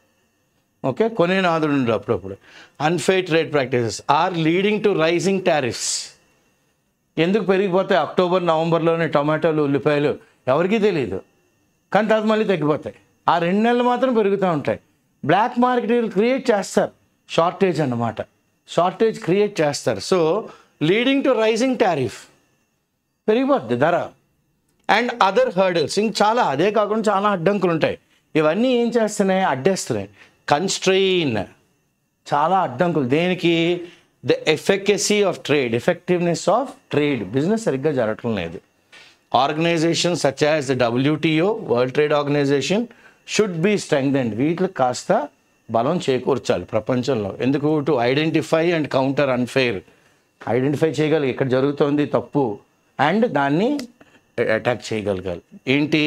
ఓకే, కొనే నాదుడు ఉండరు అప్పుడప్పుడు. Unfair trade practices are leading to rising tariffs. ఎందుకు పెరిగిపోతాయి? అక్టోబర్ నవంబర్లోనే టమాటాలు, ఉల్లిపాయలు ఎవరికీ తెలియదు, కానీ తర్వాత మళ్ళీ తగ్గిపోతాయి. ఆ 2 నెలలు మాత్రం పెరుగుతూ ఉంటాయి. బ్లాక్ మార్కెట్ క్రియేట్ చేస్తారు, షార్టేజ్ అన్నమాట, షార్టేజ్ క్రియేట్ చేస్తారు. So leading to rising tariff, పెరిగిపోద్ది ధర. అండ్ అదర్ హర్డల్స్, ఇంక చాలా, అదే కాకుండా చాలా అడ్డంకులు ఉంటాయి. ఇవన్నీ ఏం చేస్తున్నాయి? అడ్డేస్తున్నాయి. కన్స్ట్రెయిన్, చాలా అడ్డంకులు. దేనికి? The efficacy of trade, effectiveness of trade. Business సరిగ్గా జరగటం లేదు. Organisation such as the WTO, world trade organisation should be strengthened. వీటికి కాస్త బలం చేకూర్చాలి ప్రపంచంలో. ఎందుకు? To identify and counter unfair. Identify చేయగలిగి ఇక్కడ జరుగుతోంది తప్పు అండ్ దాన్ని అటాక్ చేయగలగాలి. ఏంటి?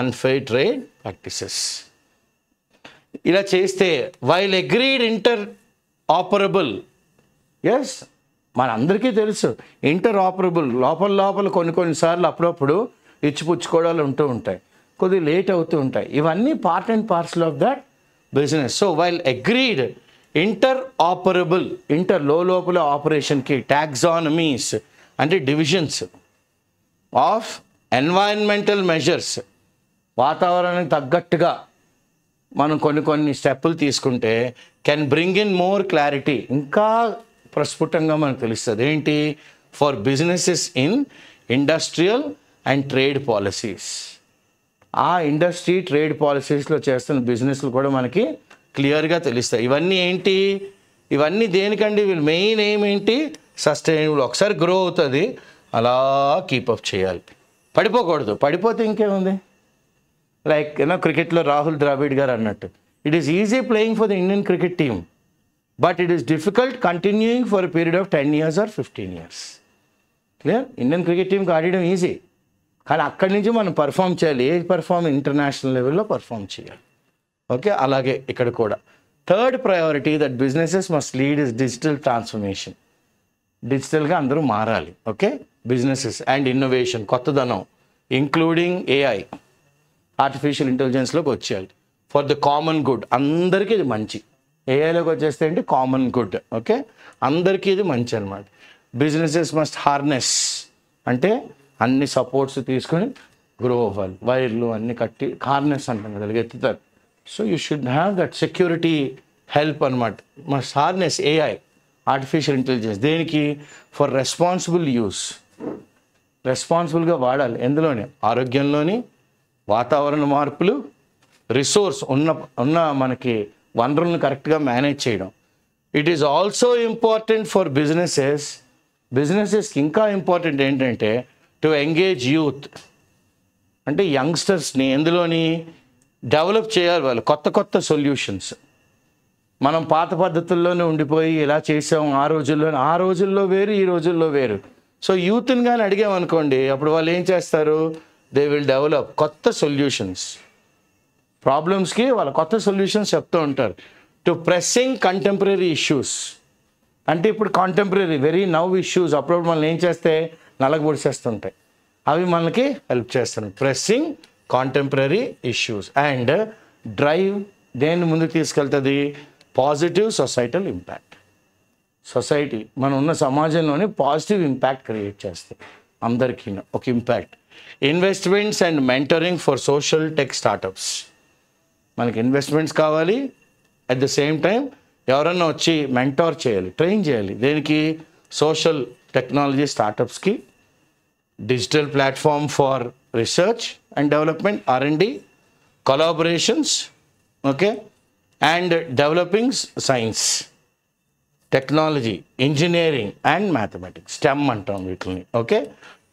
Unfair trade practices. ఇలా చేస్తే while agreed interoperable, yes మనందరికీ తెలుసు ఇంటర్ ఆపరబుల్, లోపల కొన్నిసార్లు అప్పుడప్పుడు ఇచ్చిపుచ్చుకోవడాలు ఉంటూ ఉంటాయి, కొద్దిగా లేట్ అవుతూ ఉంటాయి. ఇవన్నీ part and parcel of that business. So while agreed inter operable, inter లోపల ఆపరేషన్కి టాక్సానమీస్ అంటే డివిజన్స్ ఆఫ్ ఎన్వైరన్మెంటల్ మెజర్స్, వాతావరణానికి తగ్గట్టుగా మనం కొన్ని స్టెప్పులు తీసుకుంటే can bring in more clarity, ఇంకా ప్రస్ఫుటంగా మనకు తెలుస్తుంది. ఏంటి? For businesses in industrial and trade policies. ఆ ఇండస్ట్రీ ట్రేడ్ పాలసీస్లో చేస్తున్న బిజినెస్లు కూడా మనకి క్లియర్గా తెలుస్తాయి. ఇవన్నీ ఏంటి? ఇవన్నీ దేనికండి? వీళ్ళు మెయిన్ ఎయిమ్ ఏంటి? సస్టైనబుల్. ఒకసారి గ్రో అవుతుంది, అలా కీపప్ చేయాలి, పడిపోకూడదు. పడిపోతే ఇంకేముంది? లైక్ క్రికెట్లో రాహుల్ ద్రావిడ్ గారు అన్నట్టు, it is easy playing for the Indian cricket team, but it is difficult continuing for a period of 10 years or 15 years. Clear? Indian cricket టీంకి ఆడడం ఈజీ, కానీ అక్కడి నుంచి మనం పర్ఫామ్ చేయాలి. ఇంటర్నేషనల్ లెవెల్లో పర్ఫామ్ చేయాలి. ఓకే, అలాగే ఇక్కడ కూడా third priority that businesses must lead is digital transformation. డిజిటల్గా అందరూ మారాలి. ఓకే, బిజినెసెస్ అండ్ ఇన్నోవేషన్, కొత్తదనం, ఇంక్లూడింగ్ AI, ఆర్టిఫిషియల్ ఇంటెలిజెన్స్లోకి వచ్చేయాలి. ఫర్ ద కామన్ గుడ్, అందరికీ ఇది మంచి. ఏఐలోకి వచ్చేస్తే ఏంటి? Common good. ఓకే, అందరికీ ఇది మంచి అనమాట. బిజినెసెస్ మస్ట్ హార్నెస్ అంటే అన్ని సపోర్ట్స్ తీసుకొని గ్రో అవ్వాలి. వైర్లు అన్ని కట్టి హార్నెస్ అంటాం కదా, ఎత్తుతారు. So you should have that security help అనమాట. Must harness AI, artificial intelligence. దేనికి? For responsible use. రెస్పాన్సిబుల్గా వాడాలి. ఎందులోని? ఆరోగ్యంలోని, వాతావరణ మార్పులు, రిసోర్స్ ఉన్న మనకి వనరులను కరెక్ట్గా మేనేజ్ చేయడం. It is also important for బిజినెసెస్కి ఇంకా ఇంపార్టెంట్ ఏంటంటే టు ఎంగేజ్ యూత్, అంటే యంగ్స్టర్స్ని ఎందులోని డెవలప్ చేయాలి. వాళ్ళు కొత్త కొత్త సొల్యూషన్స్. మనం పాత పద్ధతుల్లోనే ఉండిపోయి ఇలా చేసాం ఆ రోజుల్లో వేరు, ఈ రోజుల్లో వేరు. సో యూత్ని కానీ అడిగామనుకోండి, అప్పుడు వాళ్ళు ఏం చేస్తారు? దే విల్ డెవలప్ కొత్త సొల్యూషన్స్. ప్రాబ్లమ్స్కి వాళ్ళ కొత్త సొల్యూషన్స్ చెప్తూ ఉంటారు. టు ప్రెస్సింగ్ కంటెంపరీ ఇష్యూస్, అంటే ఇప్పుడు కాంటెంపరీ వెరీ నవ్ ఇష్యూస్ అప్పుడప్పుడు మనం ఏం చేస్తే నలగబొడిచేస్తుంటాయి, అవి మనకి హెల్ప్ చేస్తున్నాయి. Pressing contemporary issues and drive దేన్ని ముందుకు తీసుకెళ్తుంది? Positive societal impact. సొసైటీ మనం ఉన్న సమాజంలోనే పాజిటివ్ ఇంపాక్ట్ క్రియేట్ చేస్తాయి, అందరికీ ఒక impact. Investments and mentoring for social tech startups. మనకి ఇన్వెస్ట్మెంట్స్ కావాలి, అట్ ద సేమ్ టైం ఎవరన్నా వచ్చి మెంటార్ చేయాలి, ట్రైన్ చేయాలి. దేనికి? సోషల్ టెక్నాలజీ స్టార్టప్స్కి. Digital platform for research and development, R&D, collaborations, okay, and developing science, technology, engineering and mathematics, STEM అంటాం వీటిని. Okay,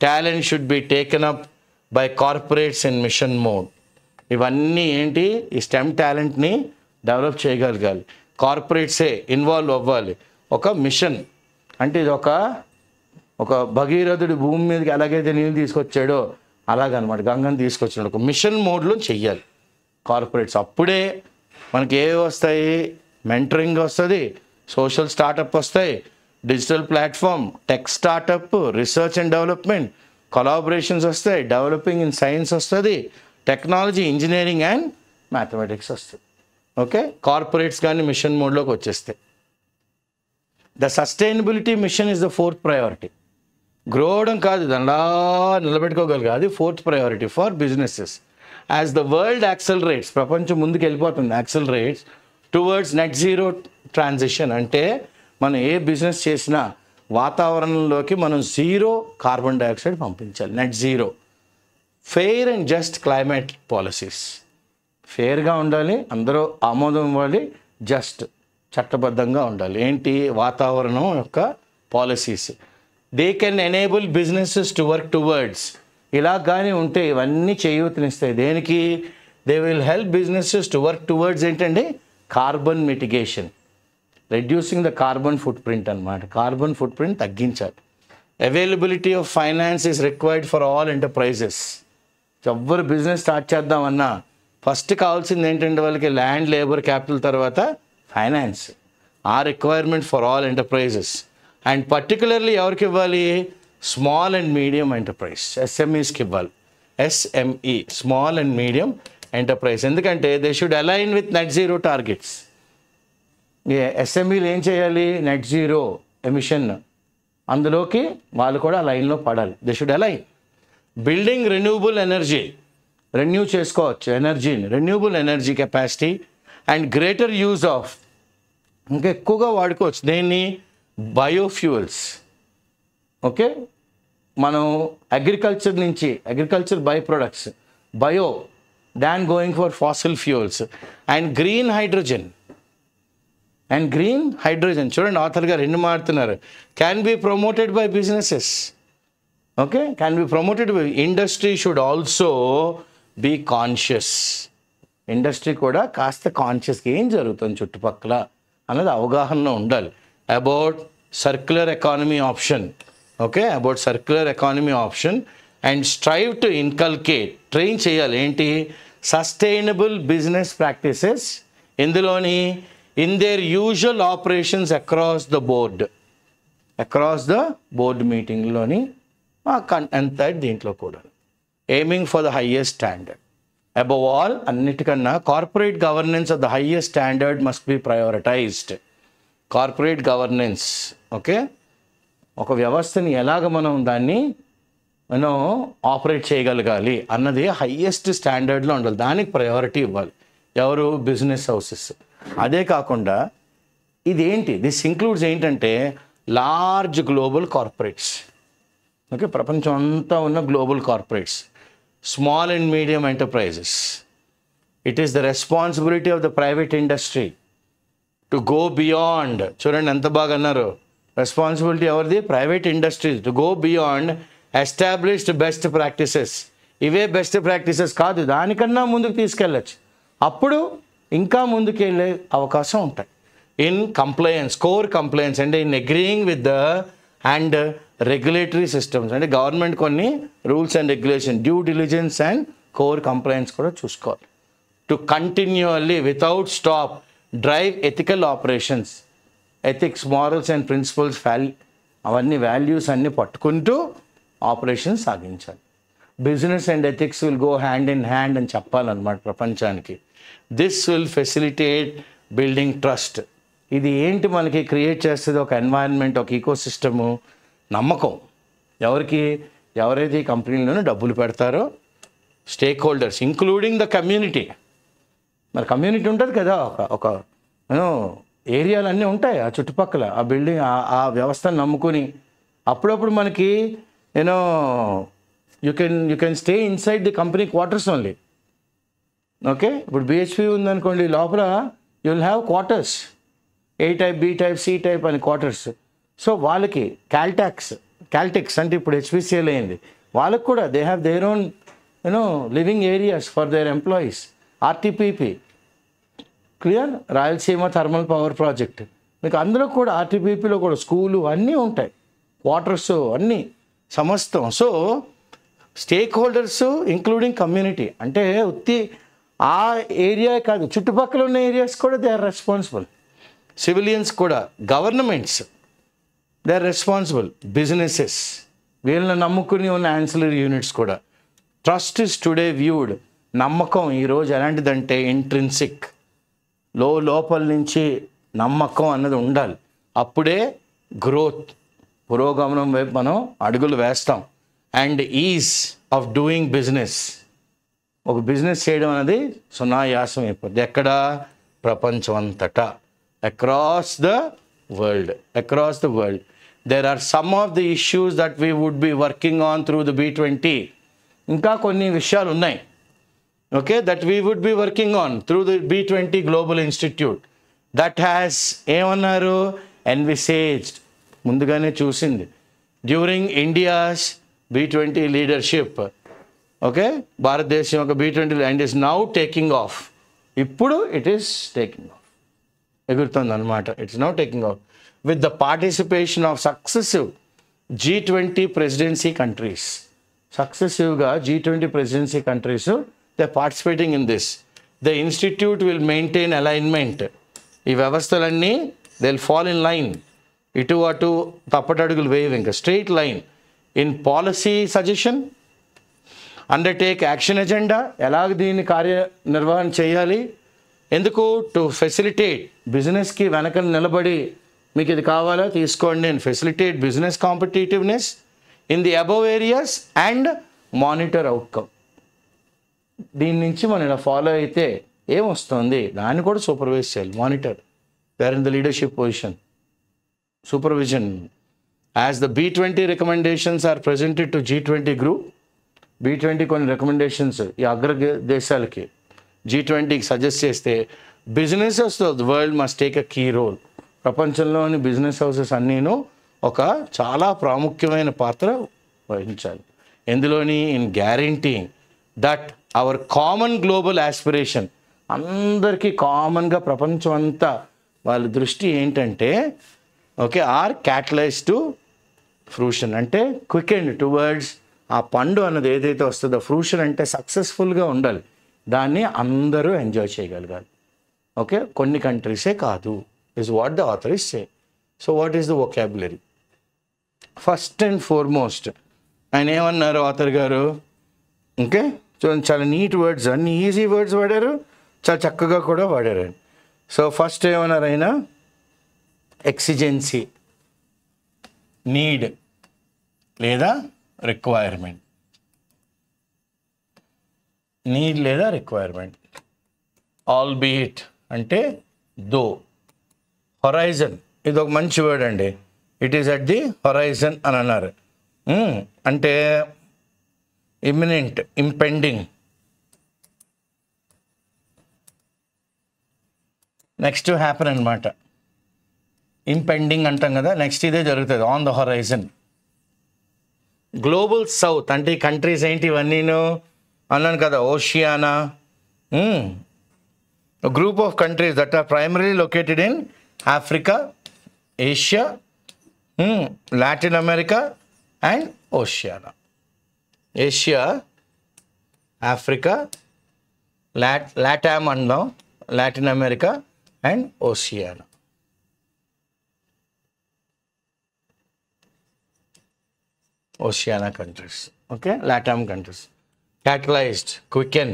talent should be taken up by corporates in mission mode. ఇవన్నీ ఏంటి? ఈ STEM టాలెంట్ని develop చేయగలగాలి, కార్పొరేట్సే involve అవ్వాలి. ఒక machine అంటే ఇది ఒక భగీరథుడు భూమి మీదకి ఎలాగైతే నీళ్ళు తీసుకొచ్చాడో అలాగనమాట, గంగను తీసుకొచ్చినాడు. ఒక మిషన్ మోడ్లో చెయ్యాలి కార్పొరేట్స్. అప్పుడే మనకి ఏవి వస్తాయి? మెంటరింగ్ వస్తుంది, సోషల్ స్టార్టప్ వస్తాయి, digital platform, tech startup, research and development, collaborations వస్తాయి, డెవలపింగ్ ఇన్ సైన్స్ వస్తుంది, టెక్నాలజీ, ఇంజనీరింగ్ అండ్ మ్యాథమెటిక్స్ వస్తుంది. ఓకే, కార్పొరేట్స్ కానీ మిషన్ మోడ్లోకి వచ్చేస్తాయి. The sustainability mission is the 4th priority. Grow అవడం కాదు, దానిలా నిలబెట్టుకోగలగాలి. 4th priority for businesses. As the world accelerates, ప్రపంచం ముందుకు వెళ్ళిపోతుంది, accelerates towards net zero transition. అంటే మనం ఏ బిజినెస్ చేసినా వాతావరణంలోకి మనం 0 కార్బన్ డైఆక్సైడ్ పంపించాలి, net zero. Fair and just climate policies, ఫెయిర్గా ఉండాలి, అందరూ ఆమోదం ఇవ్వాలి, జస్ట్ చట్టబద్ధంగా ఉండాలి. ఏంటి? వాతావరణం యొక్క policies. They can enable businesses to work towards. ఇలా కానీ ఉంటే ఇవన్నీ చేయూతనిస్తాయి. దేనికి? They will help businesses to work towards ఏంటంటే carbon mitigation, reducing the carbon footprint అనమాట. కార్బన్ ఫుట్ ప్రింట్ తగ్గించాలి. Availability of finance is required for all enterprises. ఎవ్వరు బిజినెస్ స్టార్ట్ చేద్దామన్నా ఫస్ట్ కావాల్సింది ఏంటంటే వాళ్ళకి ల్యాండ్, లేబర్, క్యాపిటల్, తర్వాత finance. ఆ requirement for all enterprises. And particularly ఎవరికి ఇవ్వాలి? స్మాల్ అండ్ మీడియం ఎంటర్ప్రైజ్, SMEస్కి ఇవ్వాలి. SME, small and medium enterprise. ఎందుకంటే they should align with net zero targets. SMEలు ఏం చేయాలి? నెట్ జీరో ఎమిషన్, అందులోకి వాళ్ళు కూడా లైన్లో పడాలి. They should align. Building renewable energy, renew చేసుకోవచ్చు ఎనర్జీని, renewable energy capacity and greater use of, ఇంకా ఎక్కువగా వాడుకోవచ్చు దేన్ని? బయోఫ్యూయల్స్. ఓకే, మనం agriculture by products, bio than going for fossil fuels. And green hydrogen. చూడండి ఆథర్ గారు ఎన్ని మాడుతున్నారు. Can be promoted by businesses. Okay, can be promoted by industry. Should also be conscious. Industry కూడా కాస్త కాన్షియస్గా ఏం జరుగుతుంది చుట్టుపక్కల అన్నది అవగాహన ఉండాలి. About circular economy option. Okay, about circular economy option and strive to inculcate, train చేయాలి. ఏంటి? సస్టైనబుల్ బిజినెస్ ప్రాక్టీసెస్ ఇందులోని in their usual operations across the board మీటింగ్లోని అంత దీంట్లో కూడా aiming for the highest standard. Above all, అన్నిటికన్నా corporate governance of the highest standard must be prioritised. Corporate governance. Okay, ఒక వ్యవస్థని ఎలాగ మనం ఆపరేట్ చేయగలగాలి అన్నది హైయెస్ట్ స్టాండర్డ్లో ఉండాలి. దానికి ప్రయారిటీ ఇవ్వాలి. ఎవరు? Business houses. అదే కాకుండా దిస్ ఇంక్లూడ్స్ ఏంటంటే లార్జ్ గ్లోబల్ కార్పొరేట్స్. ఓకే, ప్రపంచం అంతా ఉన్న global corporates. Small and medium enterprises. It is the responsibility of the private industry to go beyond. చూడండి ఎంత బాగా అన్నారు. రెస్పాన్సిబిలిటీ ఎవరిది? Private industries. To go beyond established best practices. ఇవే బెస్ట్ ప్రాక్టీసెస్ కాదు, దానికన్నా ముందుకు తీసుకెళ్ళచ్చు. అప్పుడు ఇంకా ముందుకు వెళ్ళే అవకాశం ఉంటాయి. ఇన్ కంప్లయన్స్, కోర్ కంప్లయన్స్ అంటే in agreeing with the and regulatory systems, అంటే గవర్నమెంట్ కొన్ని rules and regulation, due diligence and core compliance కూడా చూసుకోవాలి. To continually without stop drive ethical operations. Ethics, morals and principles, అవన్నీ values అన్నీ పట్టుకుంటూ operation సాగించాలి. Business and ethics will go hand in hand అని చెప్పాలన్నమాట ప్రపంచానికి. This will facilitate building trust. ఇది ఏంటి మనకి క్రియేట్ చేస్తుంది? ఒక ఎన్వైరన్మెంట్, ఒక ఈకో సిస్టము, నమ్మకం. ఎవరికి? ఎవరైతే ఈ కంపెనీలోనూ డబ్బులు పెడతారో stake holders, including the community. మరి కమ్యూనిటీ ఉంటుంది కదా, ఒక ఏరియాలన్నీ ఉంటాయి ఆ చుట్టుపక్కల, ఆ బిల్డింగ్, ఆ వ్యవస్థను నమ్ముకుని. అప్పుడప్పుడు మనకి you can stay inside the company quarters only. Okay, ఇప్పుడు బిహెచ్పి ఉందనుకోండి, లోపల you will have quarters, A type, B type, C type అని క్వార్టర్స్. సో వాళ్ళకి క్యాల్టెక్స్ అంటే ఇప్పుడు హెచ్పిసిఎల్ అయింది, వాళ్ళకి కూడా they have their own living areas for their employees. RTPP, clear, Rayalaseema thermal power project, మీకు అందులో కూడా ఆర్టీపీపీలో కూడా స్కూలు అన్నీ ఉంటాయి, క్వార్టర్స్ అన్నీ సమస్తం. So stakeholders including community అంటే ఉత్తి ఆ ఏరియా కాదు, చుట్టుపక్కల ఉన్న ఏరియాస్ కూడా దే ఆర్ రెస్పాన్సిబుల్. సివిలియన్స్ కూడా, governments they are responsible, businesses, వీళ్ళని నమ్ముకుని ఉన్న యాన్సిలరీ యూనిట్స్ కూడా. Trust is today viewed. నమ్మకం ఈరోజు ఎలాంటిదంటే ఇంట్రిన్సిక్, లోపల నుంచి నమ్మకం అన్నది ఉండాలి. అప్పుడే గ్రోత్, పురోగమనం వైపు మనం అడుగులు వేస్తాం. And ease of doing business, ఒక బిజినెస్ చేయడం అనేది సునాయాసం అయిపోద్ది. ఎక్కడ? ప్రపంచం అంతటా, across the world. There are some of the issues that we would be working on through the B20. ఇంకా కొన్ని విషయాలు ఉన్నాయి, okay, that we would be working on through the B20 global institute. That has ఏమన్నారు? Envisaged, ముందుగానే చూసింది, during India's B20 leadership. Okay, భారతదేశం యొక్క B20 and is now taking off. ఇప్పుడు ఇట్ ఈస్ టేకింగ్ ఆఫ్, ఎగురుతుంది అనమాట. It's now taking off with the participation of successive G20 presidency countries. సక్సెసివ్గా G20 presidency countries they participating in this. The institute will maintain alignment. ఈ వ్యవస్థలన్నీ they will fall in line, ఇటు అటు తప్పటడుగులు వేయవు, ఇంకా straight line. In policy suggestion, undertake action agenda, ఎలాగ దీన్ని కార్యనిర్వహణ చేయాలి, ఎందుకు? టు ఫెసిలిటేట్ బిజినెస్కి వెనక నిలబడి మీకు ఇది కావాలా తీసుకోండి అని facilitate business competitiveness in the above areas and monitor outcome. దీని నుంచి మనం ఇలా ఫాలో అయితే ఏమొస్తుంది దాన్ని కూడా సూపర్వైజ్ చేయాలి, monitor. Where in the leadership position, supervision. As the B20 recommendations are presented to G20 group, B20 కొన్ని రికమెండేషన్స్ ఈ అగ్ర దేశాలకి G20కి సజెస్ట్ చేస్తే businesses of the world must take a key role. ప్రపంచంలోని బిజినెస్ హౌసెస్ అన్నీను ఒక చాలా ప్రాముఖ్యమైన పాత్ర వహించాలి. ఎందులోని? In guaranteeing that our common global aspiration, అందరికీ కామన్గా ప్రపంచం అంతా వాళ్ళ దృష్టి ఏంటంటే okay, or catalyse to fruition, అంటే క్విక్ అండ్ టువర్డ్స్ ఆ పండు అన్నది ఏదైతే వస్తుందో, ఫ్రూషన్ అంటే సక్సెస్ఫుల్గా ఉండాలి, దాన్ని అందరూ ఎంజాయ్ చేయగలగాలి. ఓకే, కొన్ని కంట్రీసే కాదు, is what the author is say. So what is the vocabulary? First and foremost ఆయన ఏమన్నారు ఆథర్ గారు? ఓకే, చూడండి, చాలా నీట్ వర్డ్స్, అన్ని ఈజీ వర్డ్స్ వాడారు, చాలా చక్కగా కూడా వాడారు. సో ఫస్ట్ ఏమన్నారు ఆయన? ఎక్సిజెన్సీ, నీడ్ లేదా రిక్వైర్మెంట్. నీడ్ లేదా రిక్వైర్మెంట్. ఆల్ బీట్ అంటే దో. హొరైజన్, ఇది ఒక మంచి వర్డ్ అండి. It is at the horizon అని అన్నారు. అంటే imminent, impending. నెక్స్ట్ హ్యాపెన్ అనమాట. ఇంపెండింగ్ అంటాం కదా, నెక్స్ట్ ఇదే జరుగుతుంది, on the horizon. Global south అంటే ఈ కంట్రీస్ ఏంటి ఇవన్నీను అన్నాను కదా, Oceania, group of countries that are primary located in Africa, Asia, Latin America and Oceania. Asia, Africa, Latam అందాం, Latin America and Oceania. Oceania countries, okay, LATAM countries. Catalyzed, quicken,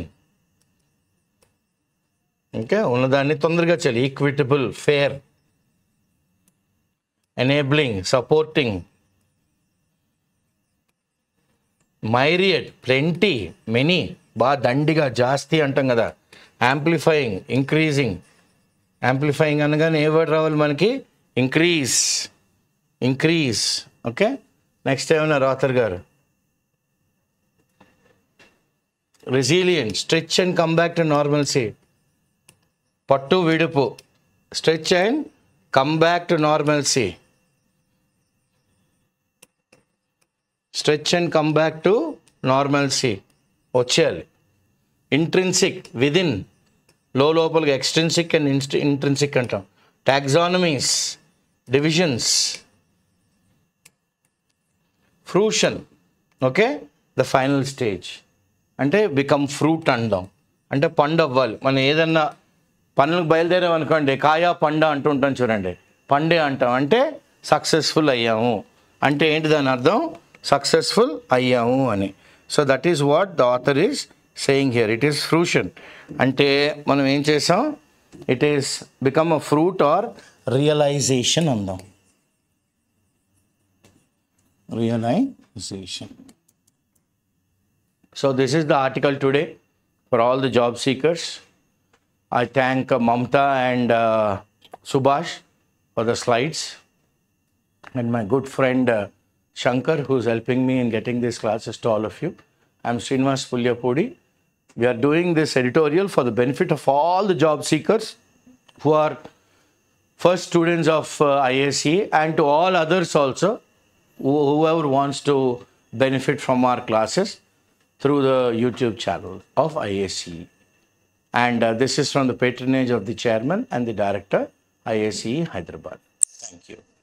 okay, ఉన్నదాన్ని తొందరగా చేయాలి. Equitable, fair, enabling, supporting, myriad, plenty, many, బాగా దండిగా, జాస్తి అంటాం కదా. Amplifying, increasing. Amplifying అనగానే ఏ word రావాలి మనకి? Increase, increase, okay. నెక్స్ట్ ఏమన్నారు ఆథర్ గారు? Resilient, stretch and come back to normalcy. పట్టు విడుపు, stretch and come back to normalcy. Stretch and come back to normalcy వచ్చేయాలి. ఇంట్రిన్సిక్, విదిన్, లోపలికి. ఎక్స్ట్రిన్సిక్ అండ్ ఇంట్రిన్సిక్ అంటాం. Taxonomies, divisions. Fruition, okay, the final stage. అంటే become fruit అంటాం, అంటే పండు అవ్వాలి. మనం ఏదన్నా పనులకు బయలుదేరాం అనుకోండి, కాయా పండ అంటుంటాం చూడండి, పండే అంటాం, అంటే సక్సెస్ఫుల్ అయ్యాము అంటే ఏంటి దాని అర్థం? సక్సెస్ఫుల్ అయ్యాము అని. So that is what the author is saying here. It is fruition అంటే మనం ఏం చేసాం? It is become a fruit or realisation అందాం. Realization. So this is the article today for all the job seekers. I thank Mamta and Subhash for the slides, and my good friend Shankar, who is helping me in getting these classes to all of you. I am Srinivas Pulyapudi. We are doing this editorial for the benefit of all the job seekers who are first students of IACE, and to all others also, whoever wants to benefit from our classes through the YouTube channel of IACE. And this is from the patronage of the chairman and the director, IACE Hyderabad. Thank you.